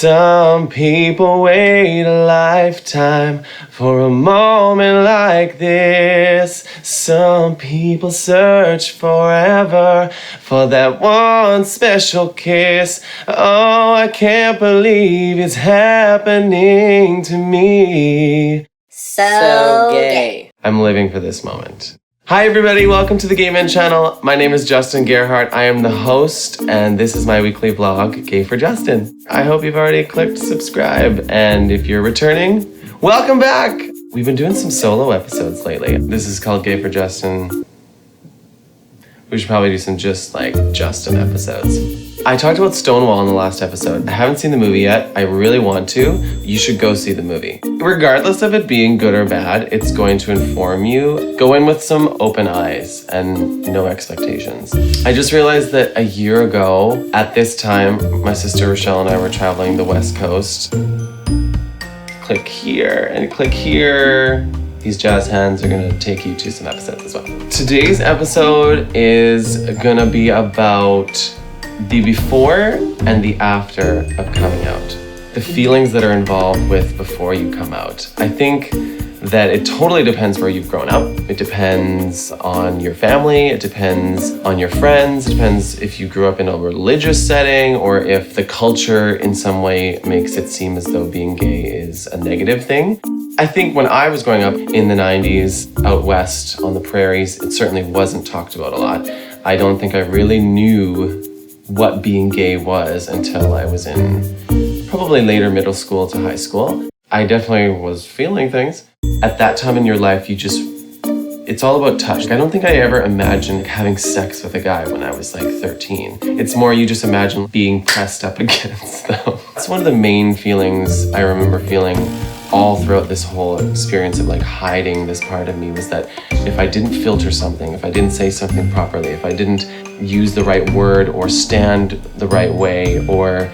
Some people wait a lifetime for a moment like this. Some people search forever for that one special kiss. Oh, I can't believe it's happening to me. So gay. I'm living for this moment. Hi everybody, welcome to the Gay Men channel. My name is Justin Gerhardt. I am the host and this is my weekly vlog, Gay for Justin. I hope you've already clicked subscribe, and if you're returning, welcome back. We've been doing some solo episodes lately. This is called Gay for Justin. We should probably do some just Justin episodes. I talked about Stonewall in the last episode. I haven't seen the movie yet. I really want to. You should go see the movie. Regardless of it being good or bad, it's going to inform you. Go in with some open eyes and no expectations. I just realized that a year ago, at this time, my sister Rachelle and I were traveling the West Coast. Click here and click here. These jazz hands are gonna take you to some episodes as well. Today's episode is gonna be about the before and the after of coming out. The feelings that are involved with before you come out. I think that it totally depends where you've grown up. It depends on your family, it depends on your friends, it depends if you grew up in a religious setting or if the culture in some way makes it seem as though being gay is a negative thing. I think when I was growing up in the 90s out west on the prairies, it certainly wasn't talked about a lot. I don't think I really knew what being gay was until I was in probably later middle school to high school. I definitely was feeling things. At that time in your life, it's all about touch. I don't think I ever imagined having sex with a guy when I was 13. It's more you just imagine being pressed up against them. It's one of the main feelings I remember feeling all throughout this whole experience of hiding this part of me, was that if I didn't filter something, if I didn't say something properly, if I didn't use the right word or stand the right way or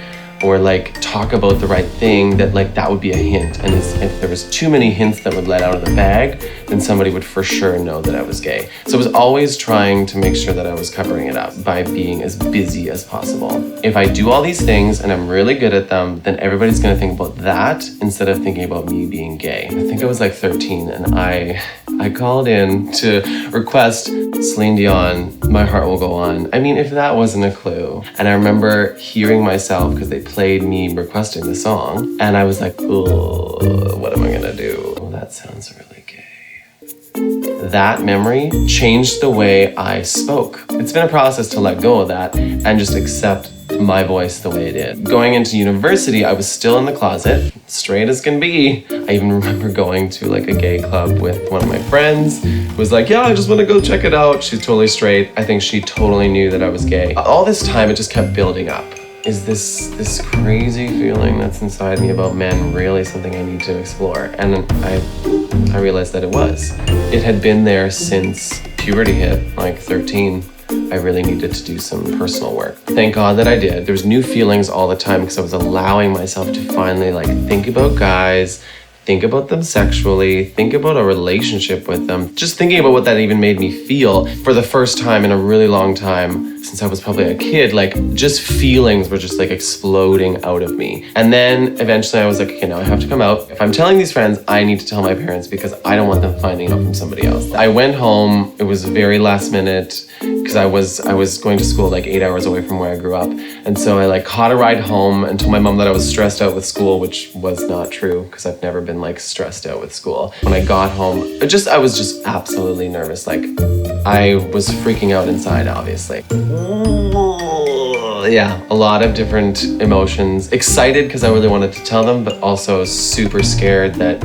talk about the right thing, that would be a hint. And if there was too many hints that would let out of the bag, then somebody would for sure know that I was gay. So I was always trying to make sure that I was covering it up by being as busy as possible. If I do all these things and I'm really good at them, then everybody's gonna think about that instead of thinking about me being gay. I think I was 13 and I called in to request Celine Dion, My Heart Will Go On. I mean, if that wasn't a clue. And I remember hearing myself, because they played me requesting the song, and I was like, oh, what am I gonna do? Oh, that sounds really gay. That memory changed the way I spoke. It's been a process to let go of that and just accept my voice the way it is. Going into university, I was still in the closet, straight as can be. I even remember going to a gay club with one of my friends who was like, yeah, I just want to go check it out. She's totally straight. I think she totally knew that I was gay. All this time, it just kept building up. Is this crazy feeling that's inside me about men really something I need to explore? And I realized that it was. It had been there since puberty hit, 13. I really needed to do some personal work. Thank God that I did. There was new feelings all the time because I was allowing myself to finally think about guys, think about them sexually, think about a relationship with them. Just thinking about what that even made me feel for the first time in a really long time, since I was probably a kid, just feelings were just exploding out of me. And then eventually I was like, okay, now I have to come out. If I'm telling these friends, I need to tell my parents because I don't want them finding out from somebody else. I went home, it was very last minute because I was going to school 8 hours away from where I grew up. And so I caught a ride home and told my mom that I was stressed out with school, which was not true because I've never been stressed out with school. When I got home, I was just absolutely nervous. I was freaking out inside, obviously. Yeah, a lot of different emotions. Excited because I really wanted to tell them, but also super scared that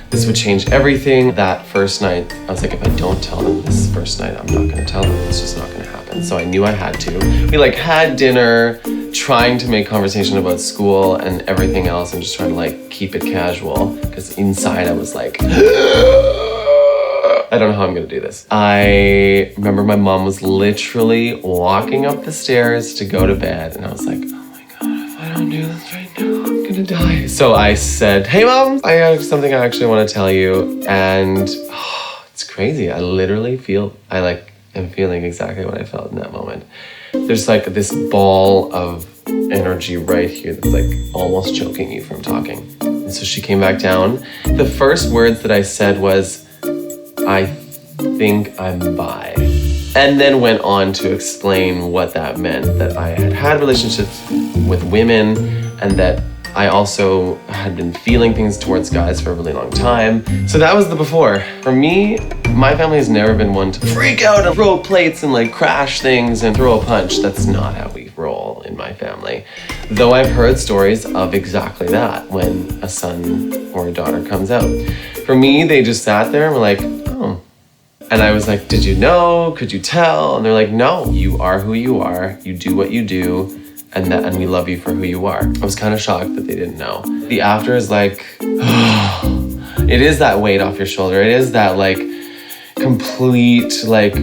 this would change everything. That first night, I was like, if I don't tell them this first night, I'm not gonna tell them. It's just not gonna happen. So I knew I had to. We had dinner, trying to make conversation about school and everything else and just trying to keep it casual. Because inside I was like, I don't know how I'm gonna do this. I remember my mom was literally walking up the stairs to go to bed and I was like, oh my God, if I don't do this right now, I'm gonna die. So I said, hey Mom, I have something I actually wanna tell you. And it's crazy. I literally feel, I'm feeling exactly what I felt in that moment. There's this ball of energy right here that's like almost choking you from talking. And so she came back down. The first words that I said was, I think I'm bi. And then went on to explain what that meant, that I had had relationships with women and that I also had been feeling things towards guys for a really long time. So that was the before. For me, my family has never been one to freak out and throw plates and like crash things and throw a punch. That's not how we roll in my family. Though I've heard stories of exactly that when a son or a daughter comes out. For me, they just sat there and were like, oh. And I was like, did you know? Could you tell? And they're like, no, you are who you are. You do what you do. And we love you for who you are. I was kind of shocked that they didn't know. The after is like, it is that weight off your shoulder. It is that like complete, like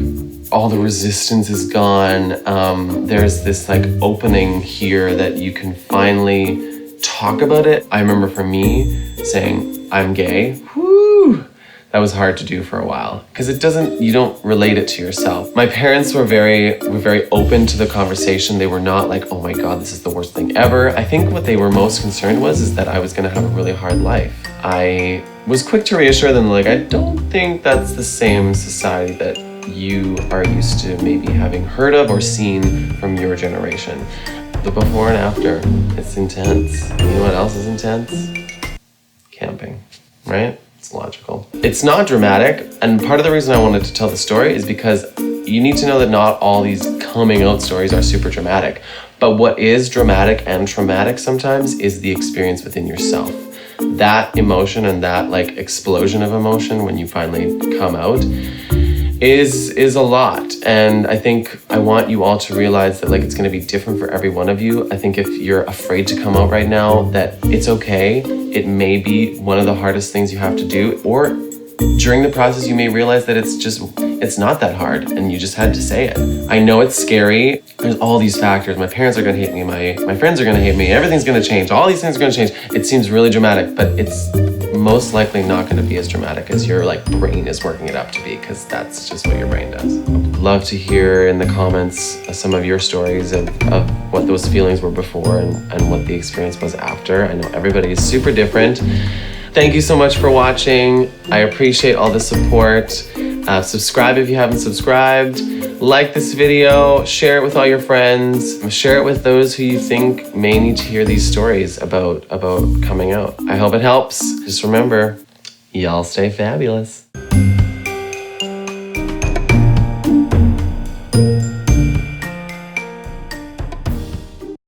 all the resistance is gone. There's this like opening here that you can finally talk about it. I remember for me saying, I'm gay. Whoo! That was hard to do for a while because you don't relate it to yourself. My parents were very open to the conversation. They were not like, oh my God, this is the worst thing ever. I think what they were most concerned is that I was gonna have a really hard life. I was quick to reassure them, like, I don't think that's the same society that you are used to maybe having heard of or seen from your generation. The before and after, it's intense. You know what else is intense? Camping, right? It's logical. It's not dramatic, and part of the reason I wanted to tell the story is because you need to know that not all these coming out stories are super dramatic. But what is dramatic and traumatic sometimes is the experience within yourself. That emotion and that like explosion of emotion when you finally come out is a lot. And I think I want you all to realize that like it's gonna be different for every one of you. I think if you're afraid to come out right now, that it's okay. It may be one of the hardest things you have to do, or during the process you may realize that it's not that hard and you just had to say it. I know it's scary. There's all these factors. My parents are gonna hate me, my friends are gonna hate me, everything's gonna change, all these things are gonna change. It seems really dramatic, but it's most likely not gonna be as dramatic as your like brain is working it up to be, because that's just what your brain does. I'd love to hear in the comments some of your stories of what those feelings were before and what the experience was after. I know everybody is super different. Thank you so much for watching. I appreciate all the support. Subscribe if you haven't subscribed. Like this video, share it with all your friends. Share it with those who you think may need to hear these stories about coming out. I hope it helps. Just remember, y'all stay fabulous.